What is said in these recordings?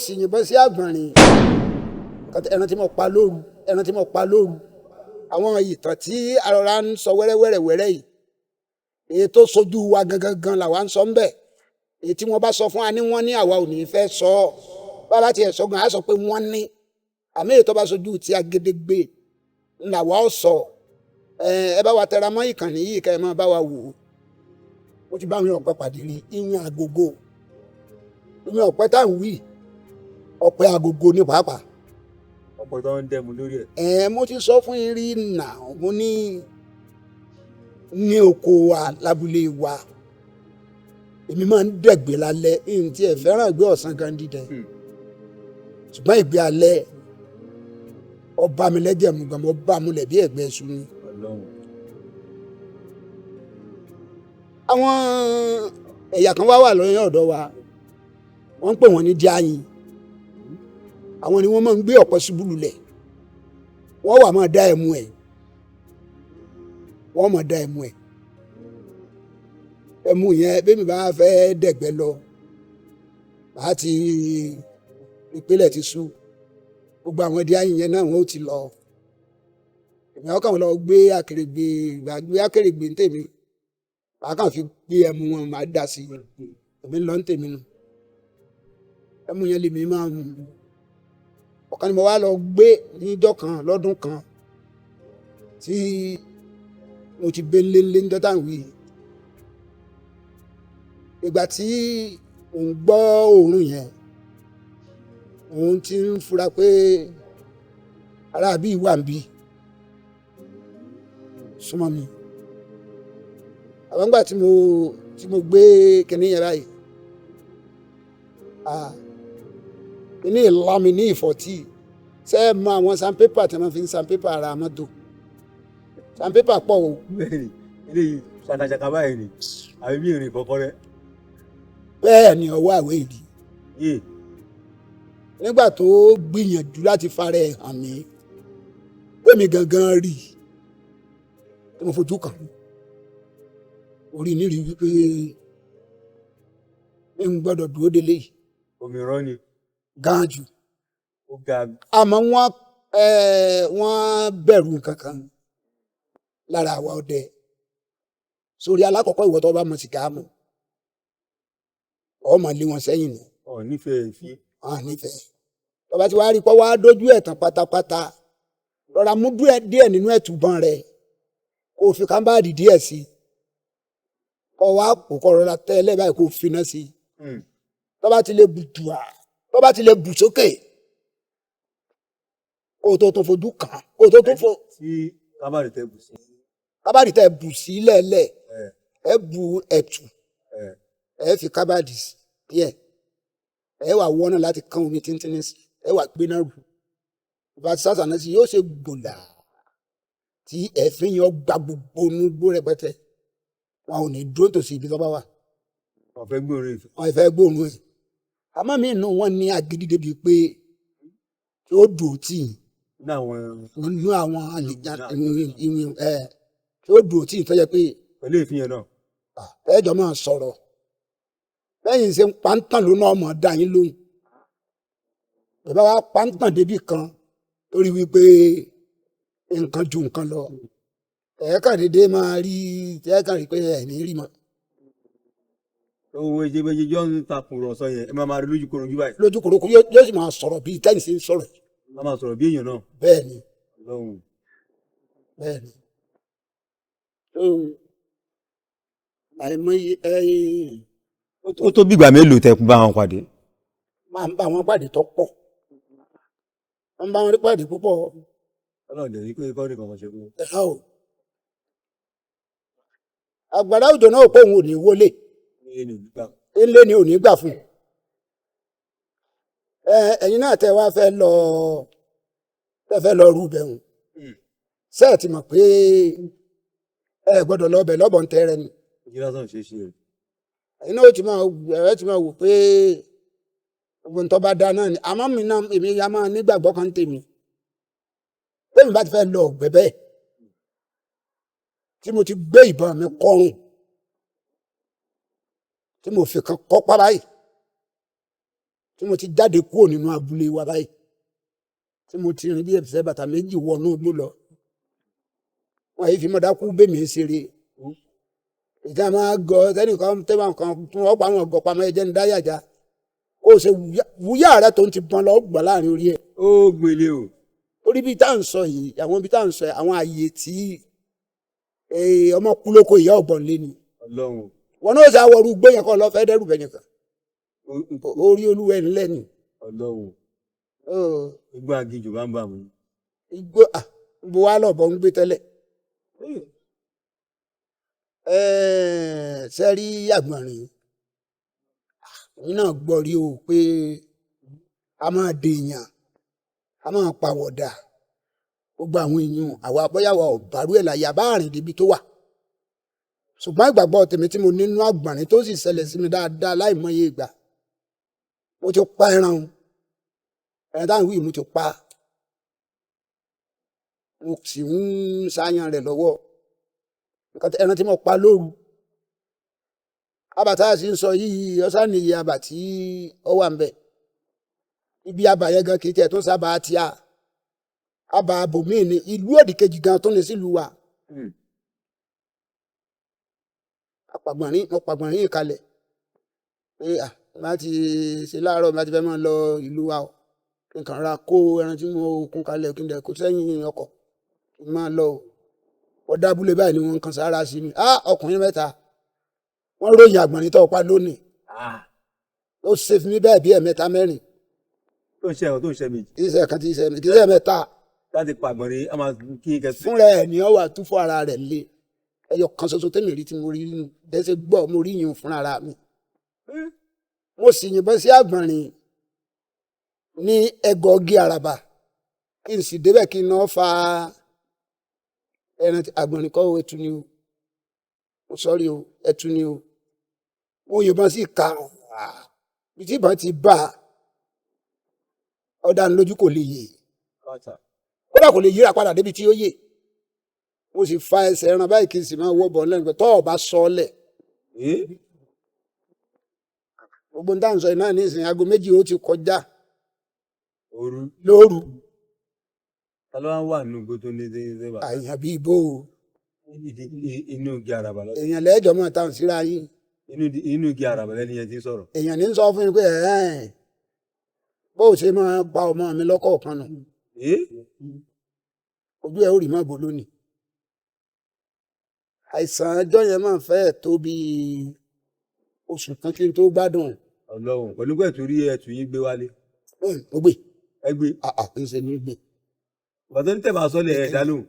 sì yìnbọn sí àgbọ̀nrín ẹran tí mo pa lóru àwọn ìtàn tí arọra ń sọ wẹ́rẹ́wẹ́rẹ́ yìí èyí tó sojú wa gangan làwa ń sọ ń bẹ̀ èyí tí wọ́n bá sọ fún wa ní wọ́n ní àwa ò ní fẹ́ sọ bàbá tiẹ̀ sọ gan á sọ pé wọ́n ní àmì èyí tó bá sojú ti agedegbe làwa ó sọ ẹ bá wa tẹra mọ́ ìkànnì yìí kẹ́ ẹ máa bá wa wò ó mo ti bá àwọn ọ̀pẹ pàdé rí ìyẹn àgógó ìyẹn ọ̀pẹ tá à ń wí ọ̀pẹ àgógó ní pàápàá. ọ̀pẹ tó ń dẹmu lórí ẹ̀. mo ti sọ fún yín rí nà mo ní oko wa lábúlé wa èmi máa ń dẹ̀gbẹ́ lálẹ́ ìhìn tí ẹ fẹ́ràn ìgbé ọ̀sán gan dídẹ ṣùgbọ́n ìgbé alẹ́ ọba mi lẹ́jẹ̀ mu gan mo bá mu lẹ̀ bí ẹ̀gbẹ́ ẹ̀sù ni. àwọn ẹ̀yà kan wá wà lọ́yìn ọ̀dọ́ wa wọ́n ń pè wọ́n ní jáyìn àwọn ni wọ́n máa ń gbé ọ̀pẹ ṣubú lulẹ̀ wọ́n wà máa dá ẹmu ẹ̀ wọ́n máa dá ẹmu ẹ̀ ẹmu yẹn bẹ́ẹ̀ mi bá fẹ́ dẹ̀gbẹ́ lọ bá ti ìpínlẹ̀ ti sú gbogbo àwọn ẹdí ayìn yẹn náà wọ́n ó ti lọ èmi ọkàn lọ gbé akérègbè ń tèmi màá kàn fi gbé ẹmu wọn màá dà sí èmi lọ ń tèmi nù ẹmu yẹn lèmi máa mú ọ̀kan ni mo wá lọ gbé níjọ́ kan lọ́dún kan tí mo ti gbé lélẹ́ níjọ́ táwọn wí ìgbà tí mò ń gbọ́ òórùn yẹn òun ti ń fura pé ará bí wà ń bí súnmọ́ mi àwọn ìgbà tí mo gbé kinní yẹn báyìí kíní ìlàmì ní ìfọ̀tí ṣe é mọ àwọn sandpaper tí wọ́n fi ń sandpaper ara mọ́tò sandpaper pọ̀ o. bẹ́ẹ̀ni eléyìí ṣàkàṣàkà báyìí ni àbí bí ìrìn kọ̀ọ̀kan rẹ. bẹ́ẹ̀ ni ọwọ́ àwẹ̀ ìdí nígbà tó gbìyànjú láti fara ẹ̀ hàn mí èmi gangan rí tí mo fojú kàn orí nírí wípé n gbọ́dọ̀ dúró délé yìí. òmíràn ni. gan jù. ó ga. àmọ́ wọ́n bẹ̀rù nǹkan kan lára àwa ọdẹ sórí alákọ̀ọ́kọ́ ìwọ tó bá mọ̀ sìgá mọ̀ ọmọ lé wọn sẹ́yìn ni. nífẹ̀ẹ́ fi. nífẹ̀ẹ́ tọba tí wàá rí pọ́ wàá dójú ẹ̀ tán pátápátá rọra mú díẹ̀ nínú ẹ̀túbọ̀n rẹ̀ kó o fi kámbáàdì díẹ̀ sí kọ́ wàá kó kọ́ rọra tẹ́ ẹlẹ́bàá kó o finá sí tọba ti lè bù dùà tọba ti lè bù sókè kó o tó fojú kàn kó o tó fo. tí kábàdì tẹ bù sí. kábàdì tẹ bù sí lẹ́ẹ̀lẹ́ ẹ bu ẹ̀tù ẹ fi kábàdì díẹ̀ ẹ wà wọ́nà láti kán omi tíntínní sí ẹ wà gbé náà rù bá ti sásà náà sí yóò ṣe gbòòlà tí ẹ̀fín yẹn gba gbogbo onugbó rẹpẹtẹ wọn ò ní dúró tòsí ibi tó bá wà. wọn fẹ́ gbóòórùn ẹ̀. wọn fẹ́ gbóòórùn ẹ̀ àmọ́ mi nù wọn ní agídí débi pé tí ó dùn tí nínú àwọn àlejò ìwìn tí ó dùn tí tó yẹ pé. pẹ̀lú ìfihàn náà. ẹjọ́ máa sọ̀rọ̀ lẹ́yìn ṣe ń pàǹtàn ló náà mọ̀ dá yín lóhùn bàbá wa pàǹtàn débi kan torí wípé nǹkan ju nǹkan lọ ẹ̀ẹ́kàn dédé máa rí ẹ̀ẹ́kàn rí pé ẹ̀ ní rí mọ́. owó ìjẹbẹjẹ jọ ń takùrọ̀sọ yẹn ẹ máa rí lójúkorojú báyìí. lójúkorojú yóò sì máa sọ̀rọ̀ bíi tẹ́yìn sí ń sọ̀rọ̀. a máa sọ̀rọ̀ bí èèyàn náà. bẹ́ẹ̀ ni bẹ́ẹ̀ ni àìmọye ó tó bígbà mélòó tẹ bá wọn pàdé. máa ń bá wọn pàdé tó pọ̀ wọ́n bá wọn rí pàdé púpọ̀. ọlọ́run dẹ̀ ní pé kọ́ nìkan kan ṣe fún un. ẹ̀ka o àgbàrá òjò náà pé òun ò ní wọlé ilé ni ò ní gbà fún ẹ̀yin náà tẹ́ wá fẹ́ lọ rú bẹ̀rùn sẹ́ẹ̀tì mọ̀ pé ẹ gbọ́dọ̀ lọ bẹ̀ lọ́bọ̀ ń tẹ́rẹ ni. ojú lásán ṣe ṣe rẹ̀. ẹ̀yin náà ti máa wò pé gbogbo ń tọ́ bá dá náà ni àmọ́ mi náà èmi ya máa nígbàgbọ́ kan tèmi tèmi bá ti fẹ́ lọ ọ̀gbẹ́ bẹ́ẹ̀ tí mo ti gbé ìbọn mi kọrùn tí mo fi kan kọ́ pa báyìí tí mo ti jáde kúrò nínú abúlé wa báyìí tí mo ti rìn bí ẹsẹ̀ bàtà méjì wọnú igbó lọ wọn yìí fi mọ dákú bẹmí ṣeré ìjà máa gọ tẹnìkan tẹwọn kan tún ọgbà àwọn ọgọ pamọ́ ẹjẹ ń dáyàjá kó o ṣe wúyà rẹ tó ń ti bọ́n lọ gbọ́ láàrin orí ẹ̀. ó gbélé o. orí bíi tá à ń sọ yìí àwọn ibi tá à ń sọ yìí àwọn àyè tí ọmọ kú lóko ìyá ọ̀gbọ̀n lé ni. Ọlọ́run. wọn náà ṣe àwọrú gbóyàn kan lọ fẹ́ dẹ́rù bẹ̀yẹn kan orí olúwa ẹ̀ ńlẹ̀ ni. Ọlọ́run. igbó agijù bá ń bà mí. igbó bó wá lọ́bọ̀ ń gbé tẹ́lẹ̀. sẹ́rí àgbọ̀nrín èmi náà gbọ́ rí o pé a máa dèèyàn a máa pàwọ̀dà gbogbo àwọn èèyàn àwa bóyáwá ọ̀bàrú ẹ̀ láyà bá rìn débi tó wà ṣùgbọ́n ìgbàgbọ́ tèmi tí mo nínú àgbọ̀nrín tó sì ṣẹlẹ̀ sí mi dáadáa láìmọye ìgbà mo ti pa ẹran táwọn wíì mo ti pa mo sì ń ṣàyàn rẹ̀ lọ́wọ́ ẹran tí mo pa lóru abàtà sì ń sọ yìí ọsàn nìyí abà tí ó wà ń bẹ ibi abà yẹn gan kì í tiẹ̀ tó sábà tí a abà abòmíì ní ìlú òdì kejì gan tó ní sílùú wa mo pàgbọ̀nrín ìkalẹ̀ pé láti ṣe láàárọ̀ láti fẹ́ máa lọ ìlú wa o kí n kàn ra kó ẹran tí mo kún kalẹ̀ kí n dẹ̀ kó sẹ́yìn ọkọ̀ kí n máa lọ o wọ́n dábúlé báyìí ni wọ́n kan sára sí mi ọkùnrin mẹ́ta wọ́n ròyìn àgbọ̀nrín tó pa lónìí ó ṣe fún mi bẹ́ẹ̀ bí ẹ̀mẹ́ta mẹ́rin. tó ń ṣe ẹ̀rọ tó ń ṣe méjì. iṣẹ́ kan ti ṣe méjì kì í ṣe mẹ́ta. láti pa àgbọ̀nrín a máa kí n kẹsì. fúnra ẹ̀ ni ó wà tú fún ara rẹ̀ lé ẹyọ kan ṣoṣo tẹ́mi rí tí mo rí nínú dẹ́sẹ̀ gbọ́ mo rí yìn fúnra ara mi. mo sì yìnbọn sí àgbọ̀nrín ní ẹgọọgì àràbà kí n sì débẹ̀ kí n náà fa ẹran àgbọ̀nrín kọ́ ẹtu ni o mo sọ́rí o ẹtu ni o mo yìnbọn sí ìka bí tí ìbọn ti bá ọ̀dà lójú kò lè yè kódà kò lè yíra padà débi tí ó yè mo sì fa ẹsẹ̀ ẹran báyìí kí n sì máa wọ́ bọ̀ lẹ́nu pé tọ́ ọ̀ bá sọ ọ́ lẹ̀ gbogbo ń dáhùn sọ iná ní ìsìn aago méjì ó ti kọjá lóru. ta ló wá wà nínú igbó tó ní ṣe bàbá. àyàn bíi ibo inú igi àràbà lọ. èèyàn lẹ́jọ́ mọ̀ táwọn síra yín. inú igi àràbà lẹ́ni yẹn ti sọ̀rọ̀. èèyàn ní sọ fún yín pé bó o ṣe máa pa ọmọ mi lọ́kọ̀ọ̀kan nù. ojú ẹ̀ ó rí mọ́ bò lónìí. àìsàn ọjọ́ yẹn máa fẹ́ tó bíi oṣù kan kí n tó gbádùn. Ọlọ́run pẹ̀lú pẹ̀ torí ẹ̀tù yín gbé wálé. ó gbé. ẹ gbé. ń ṣe ní gbé. bàtọ́ ní tẹ̀bà sọ́lẹ̀ ẹ̀dá lóhùn.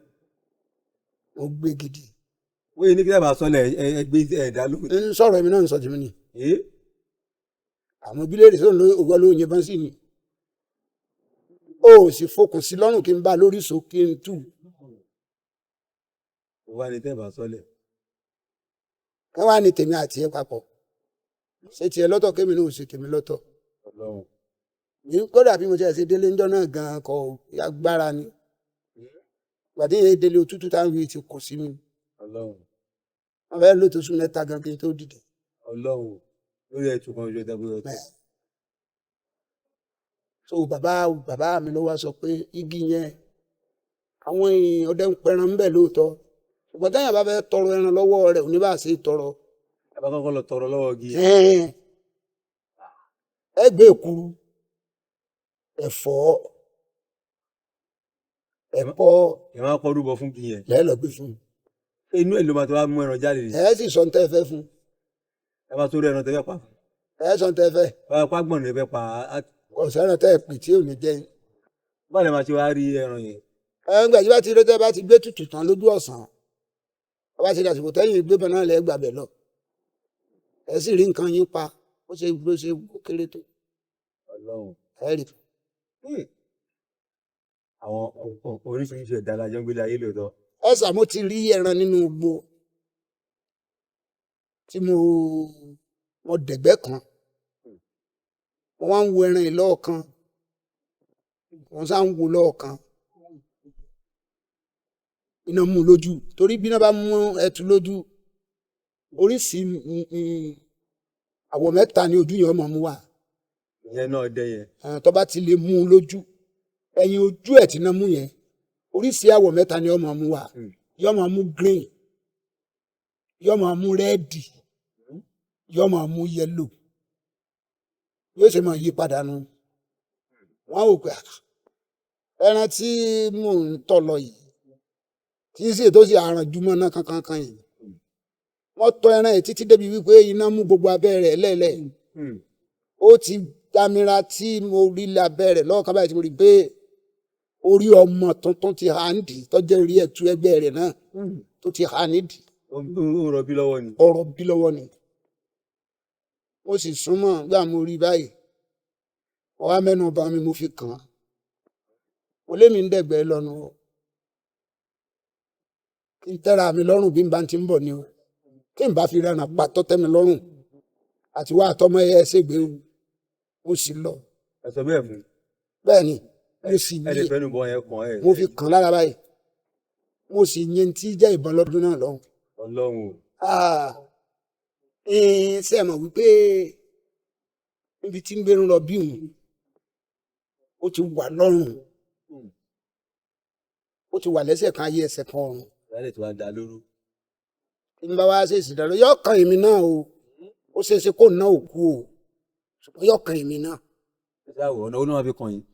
ó gbé gidi. wọ́n yìí ní kí tẹ̀bà sọ́lẹ̀ ẹgbẹ́ ẹ̀dá lóhùn. ń sọ̀rọ̀ èmi náà ń sọ jù mí ni. àwọn bíléèrè sọ̀rọ̀ ògbọ́ ló yẹn sí ni. ó sì fokùn sí lọ́rùn kí n bá lórí so kí n tù. wọ́n wá ní tẹ̀bà sọ́lẹ̀. ká wá ní tèmi àti ẹ papọ̀. ṣe tiẹ̀ lọ́tọ̀ kémi náà ò ṣe tèmi lọ́tọ̀. kódà bí mo ṣe délé ńjọ́ náà gan-an kọ agbára ni gbàdé yẹn délé òtútù táwọn yìí ti kò sí mi wọn fẹ́ lóto sún mẹ́ta gan kí n tó dìde. Ọlọ́run lórí ẹtù kan ojú ẹtẹ bóyá ọtọ. so bàbá mi ló wá sọ pé igi yẹn àwọn ọdẹ ń pẹran ńbẹ lóòótọ́ ṣùgbọ́n táyà bá fẹ́ tọrọ ẹran lọ́wọ́ rẹ̀ ò ní bá ṣe tọrọ. ẹ bá kọ́kọ́ lọ tọrọ lọ́wọ́ igi. ẹ gbé èkuru ẹ̀fọ́ ẹ̀pọ̀. ẹ máa kọ́ rúbọ fún kí yẹn. lẹ́ẹ̀ lọ gbé fún un. inú ẹ̀ ló máa tó wá mú ẹran jáde. ẹ sì sọ ní tẹ́ fẹ́ fún. ẹ bá tó rí ẹran tẹ́ fẹ́ pa. ẹ sọ ní tẹ́ fẹ́. báyọ̀ pàgbọ̀n rẹ̀ fẹ́ pa. ọ̀sẹ̀ ẹran tẹ́ pì tí ò ní jẹ́. báwo ni a máa ti wá rí ẹran yẹn. ẹ ń gbà tí bá ti rí tẹ́ bá ti gbé tutù tán lójú ọ̀sán ọba ti dàsìkò tẹ́yìn gbé bọ̀ náà lẹ́ gbàbẹ̀ lọ. ẹ sì rí nǹkan yín pa ó ṣe kéré tó. Ọlọ́run. ẹ rí. àwọn oríṣiríṣi ẹ̀dá alájọ ń gbélé ayé lóòótọ́. ẹ sàmó ti rí ẹran nínú igbó tí mo dẹ̀gbẹ́ kan mo wá ń wo ẹran yìí lọ́ọ̀kan mo sá ń wo lọ́ọ̀kan iná mú lójú torí bí iná bá mú ẹtu lójú oríṣi àwọ̀ mẹ́ta ni ojú yẹn ọmọ mu wà ìyẹn náà dẹ yẹn. tó bá ti lè mú un lójú ẹ̀yìn ojú ẹ̀ tí náà mú yẹn oríṣi àwọ̀ mẹ́ta ni ó máa mú wá yó máa mú green yó máa mú rẹ́ẹ̀dì yó máa mú yẹ́lò yóò ṣe máa yí padà nu wọ́n ò pé ẹran tí mò ń tọ̀ lọ yìí kì í ṣe tó ṣe àrànjúmọ́ náà kankan yìí wọ́n tọ́ ẹran yìí títí débi wípé iná mú gbogbo abẹ́ rẹ̀ lẹ́lẹ̀ ó ti dámira tí mo rí lábẹ́ rẹ̀ lọ́ọ̀kan báyìí tí mo rí pé orí ọmọ tuntun ti há nídìí tọ́jú orí ẹ̀tú ẹgbẹ́ rẹ̀ náà tó ti há nídìí. ó rọbí lọ́wọ́ ni. ọ̀rọ̀ bí lọ́wọ́ ni mo sì súnmọ́ gbà mo rí báyìí ọwá mẹ́nu bá mi mo fi kàn án mo lémi ń dẹ̀gbẹ́ lọ́nu o kí n tẹ́ra mi lọ́rùn bí n bá ti ń bọ̀ ni o kí n bá fi rẹ̀ràn pa tọ́tẹ́ mi lọ́rùn àti wá àtọmọ ẹ ṣègbè o mo sì lọ. ẹ sọ bẹ́ẹ̀ fún. bẹ́ẹ̀ ni mo sì ẹ lè fẹ́nu bọ yẹn kàn ẹ. mo fi kàn lára báyìí mo sì yẹn tí jẹ́ ìbọn lọ́dún náà lọ́hùn. Ọlọ́run o. ṣe é mọ̀ wípé níbi tí ń gbérun lọ bí òun ó ti wà lọ́rùn ó ti wà lẹ́sẹ̀ kan ayé ẹsẹ̀ kan ọ̀run. ìyáálé tí wàá da lóru. tí n bá wá ṣe ìsìdárò yóò kan èmi náà o ó ṣeé ṣe kó ná òkú o ṣùgbọ́n yóò kan èmi náà. ẹ ṣe àwọ̀ ọ̀nà ó ní wọn fi kàn yín.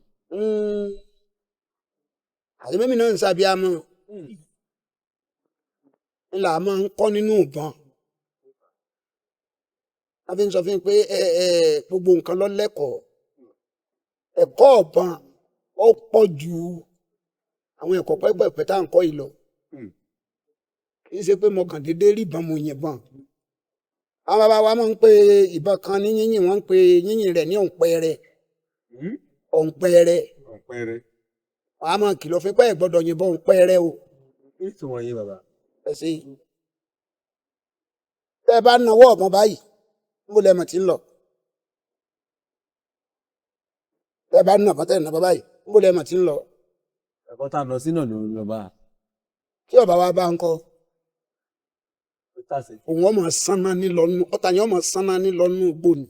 àti mímí náà ń ṣàbíamọ ńlá máa ń kọ́ nínú ìbọn a fi ń sọ fún mi pé gbogbo nǹkan ló lẹ́kọ̀ọ́ ẹ̀kọ́ ọ̀bọ̀n ó pọ̀ ju àwọn ẹ̀kọ́ pẹ́pẹ́pẹ́ tá à ń kọ́ yìí lọ kì í ṣe pé mo kàn déédéé rí ìbọn mo yìnbọn àwọn bàbá wa máa ń pe ìbọn kan ní yínyìn wọ́n ń pe yínyìn rẹ̀ ní òǹpẹ̀rẹ̀ òǹpẹ̀rẹ̀ wọ́n á máa kìlọ̀ fún pé ẹ gbọ́dọ̀ yìnbọn òǹpẹ̀rẹ̀ o. kí ni tí wọ́n yé bàbá. ẹ ṣe tẹ́ ẹ bá nawọ́ ọ̀bọ̀n báyìí mo lẹ mọ̀ tí ń lọ tẹ́ ẹ bá nà bọ́tẹ́ nà bọ́ báyìí mo lẹ mọ̀ tí ń lọ. ẹ̀kọ́ tá a lọ sí náà ló lọ bá a. tí ọba wa bá ń kọ́ òun ọmọ sanna ní lọ́nù ọ̀tá yẹn ọmọ sanna ní lọ́nù gbòòní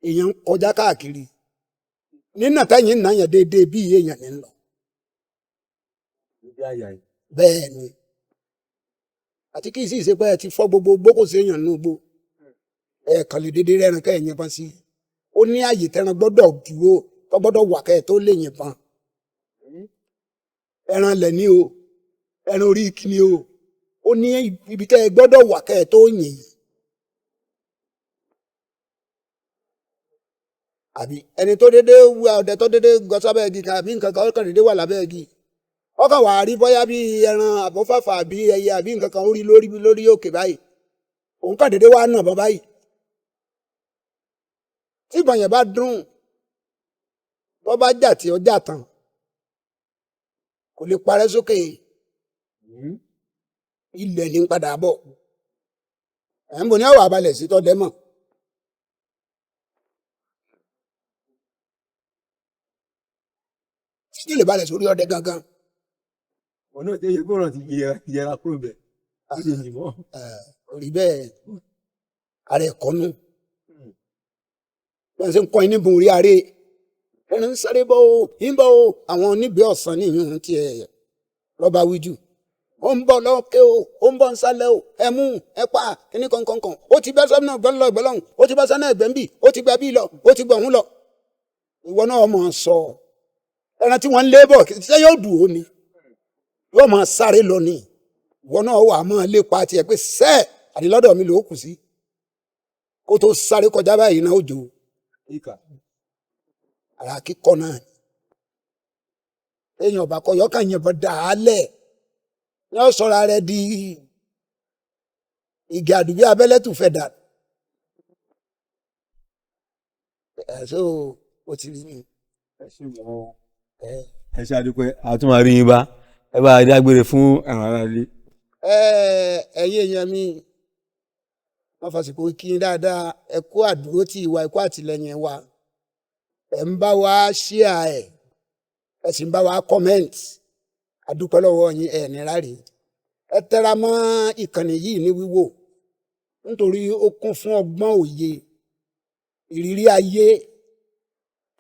èèyàn ń kọjá káàkiri nínà táyìn náà yàn déédéé bí èèyàn ní lọ. bẹ́ẹ̀ ni àti kí sì ṣe pé ẹ ti fọ́ gbogbo gbókòsí èèyàn ní gbó ẹ kàn lè déédéé rẹ́ran ká ẹ̀ yìnbọn sí ó ní àyè tẹran gbọ́dọ̀ dúró tó gbọ́dọ̀ wà ká ẹ̀ tó lè yìnbọn ẹran lẹ̀ ní o ẹran orí ìkíni o ó ní ibi tẹ́ ẹ gbọ́dọ̀ wà ká ẹ̀ tó yìn àbí ẹni tó déédéé wú ọdẹ tó déédéé gọ sábẹ́ igi kan àbí nǹkan kan ó kàn déédéé wà lábẹ́ igi ọkàn wà á rí bóyá bí ẹran àbọ̀fàfà àbí ẹyẹ àbí nǹkan kan ó rí lórí òkè báyìí òun kàn déédéé wà á nà bọ́ báyìí tí ìbọn yẹn bá dùn tó bá jà tí ó jà tán kò lè parẹ́ sókè ilẹ̀ ní padà bọ̀ ẹ̀ ń bọ̀ ní àwọ̀ abalẹ̀ sí tọ́ dẹ́mọ̀. títí lè balẹ̀ sórí ọdẹ gangan. ọ̀nà tí yẹ kó ràn ti yẹra kúrò bẹ̀ ó lè yìnbọn. orí bẹ́ẹ̀ ara ẹ̀kọ́ nù bí wọ́n ṣe ń kọ́ ní bùn orí aré ẹni ń sáré bọ́ o ń bọ́ o àwọn onígbé ọ̀sán ní ìyún ti ẹ̀ lọ́ba wíjù ó ń bọ̀ lọ́kẹ́ o ó ń bọ̀ ń sálẹ̀ o ẹ mú ẹ pa kíní kankan ó ti bẹ́ sọ́nà gbọ́nlọ́ ìgbọ́lọ́hún ó ti bẹ́ sọ́nà ẹ̀gbẹ́ ń bì ó ti gbẹ bí lọ ó ti gbọ̀ ọ̀hún lọ. ìwọ náà mọ̀ sọ ẹran tí wọ́n ń lé bọ̀ ṣé yóò dùn ó ni yóò máa sáré lọ ni ìwọ náà wà á máa lépa tiẹ̀ pé sẹ́ẹ̀ àdìlọ́dọ̀ mi ló kù sí kó tó sáré kọjá báyìí náà ó jò ara kíkọ náà èèyàn ọba kọ yọkàn yẹn dà á lẹ̀ yóò sọra rẹ̀ di igi àdùbí abẹ́lẹ́ tù fẹ́ dà ẹ̀ṣọ́ o ti rí mi. ẹ ṣe àdúpẹ́ àtúmọ̀ rí yín bá ẹ bá dágbére fún àwọn ará ilé. ẹ̀yin èèyàn mi wọ́n fàṣìkò kí n dáadáa ẹ kú àdúró tí ìwà ẹ kú àtìlẹ́yìn wa ẹ ń bá wa ṣíà ẹ sì ń bá wa kọ́mẹ́ǹtì àdúpẹ́ lọ́wọ́ yín ẹ̀ ní ráre ẹ tẹra mọ́ ìkànnì yìí ní wíwò nítorí ó kún fún ọgbọ́n òye ìrírí ayé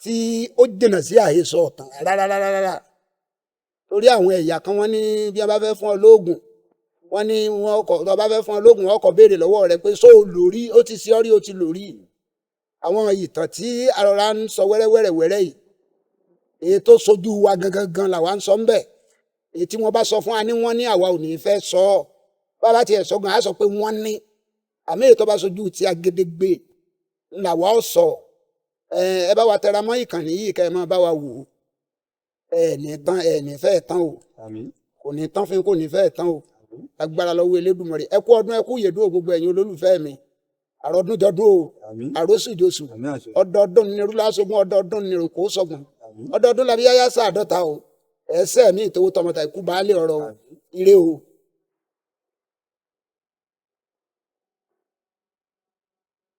tí ó dènà sí àhesọ ọ̀tàn rárá. Torí àwọn ẹ̀yà kan wọ́n ní bí wọ́n bá fẹ́ fún ọ lóògùn, wọ́n ní tó bá fẹ́ fún ọ lóògùn wọ́n kọ́ béèrè lọ́wọ́ rẹ pé ṣó o lò rí, ó ti ṣe ọ́ rí, ó ti lò rí. Àwọn ìtàn tí arọra ń sọ wẹ́rẹ́wẹ́rẹ́ yìí, èyí tó sojú wa gangan làwa ń sọ ń bẹ̀. Èyí tí wọ́n bá sọ fún wa ní wọ́n ní àwa ò ní fẹ́ sọ ọ́. Bàbá tiẹ̀ sọ gan, á sọ pé wọ́n ní. Àmì èyí tó bá sojú ti agedegbe làwa ó sọ. Ẹ bá wa tẹra mọ́ ìkànnì yìí kẹ́ ẹ máa bá wa wò ó. Ẹ ní fẹ́ tán o. Kò ní tán fún, kò ní fẹ́ tán o. Agbára lọ́wọ́ Elédùmarè. Ẹ kú ọdún, ẹ kú ìyèdún gbogbo ẹ̀yin olólùfẹ́ mi. Àròdún jọdún o. Àròsùjọsù. Ọdọọdún ni irú lásogún, ọdọọdún ni ìròkò sọgbọn. Ọdọọdún làbí yáyá sáà dọ́ta o. Ẹsẹ̀ mi ìtòwó tọmọtà ikú baálé ọ̀rọ̀ o. Ire o.